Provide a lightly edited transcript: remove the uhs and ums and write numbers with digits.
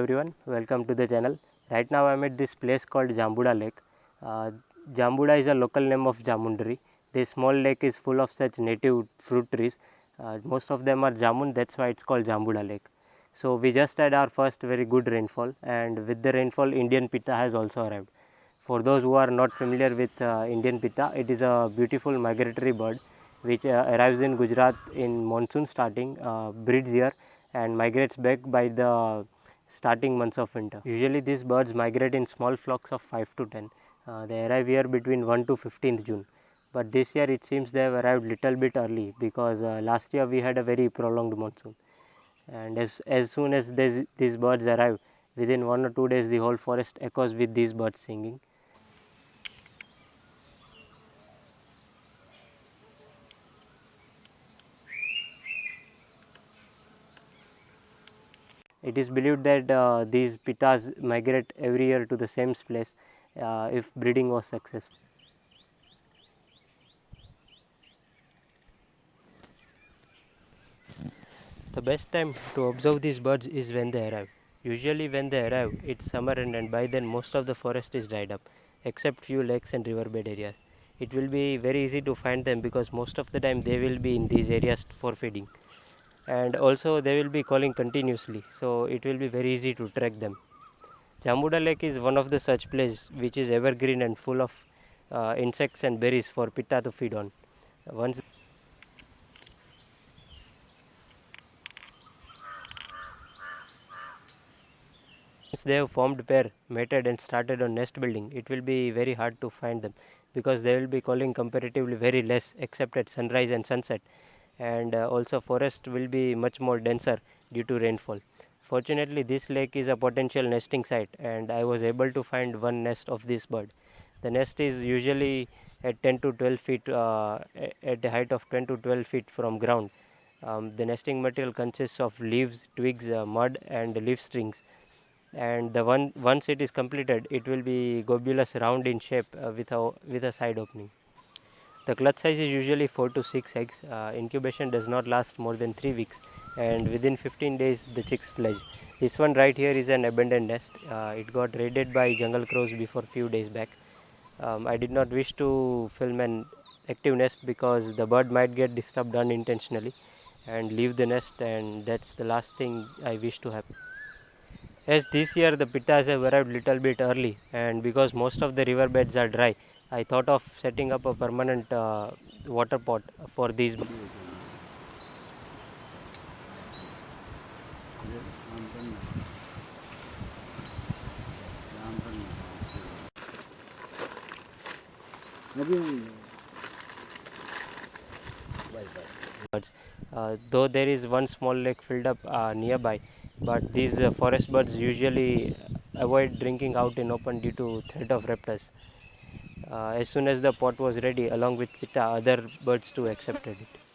everyone, welcome to the channel. Right now I am at this place called Jambuda Lake. Uh, Jambuda is a local name of Jamundari. This small lake is full of such native fruit trees. Most of them are jamun, that's why it's called Jambuda Lake. So we just had our first very good rainfall, and with the rainfall Indian pitta has also arrived. For those who are not familiar with Indian pitta, it is a beautiful migratory bird which arrives in Gujarat in monsoon starting, breeds here and migrates back by the starting months of winter. Usually these birds migrate in small flocks of 5 to 10. They arrive here between 1 to 15th June. But this year it seems they have arrived little bit early because last year we had a very prolonged monsoon. And as soon as these birds arrive, within 1 or 2 days the whole forest echoes with these birds singing. It is believed that these pittas migrate every year to the same place if breeding was successful. The best time to observe these birds is when they arrive. Usually when they arrive, it's summer and by then most of the forest is dried up, except few lakes and riverbed areas. It will be very easy to find them because most of the time they will be in these areas for feeding. And also they will be calling continuously, so it will be very easy to track them. Jambuda Lake is one of the such places which is evergreen and full of insects and berries for pitta to feed on. Once they have formed pair, mated and started on nest building, it will be very hard to find them because they will be calling comparatively very less except at sunrise and sunset, and also forest will be much more denser due to rainfall. Fortunately, this lake is a potential nesting site and I was able to find one nest of this bird. The nest is usually at 10 to 12 feet, at a height of 10 to 12 feet from ground. The nesting material consists of leaves, twigs, mud and leaf strings, and the once it is completed it will be globulous round in shape with a side opening. The clutch size is usually 4 to 6 eggs. Incubation does not last more than 3 weeks, and within 15 days the chicks fledge. This one right here is an abandoned nest. It got raided by jungle crows before few days back. I did not wish to film an active nest because the bird might get disturbed unintentionally and leave the nest, and that's the last thing I wish to happen. As this year the pittas have arrived little bit early, and because most of the river beds are dry, I thought of setting up a permanent water pot for these. Birds. Though there is one small lake filled up nearby, but these forest birds usually avoid drinking out in open due to threat of raptors. As soon as the pot was ready, along with pitta, other birds too accepted it.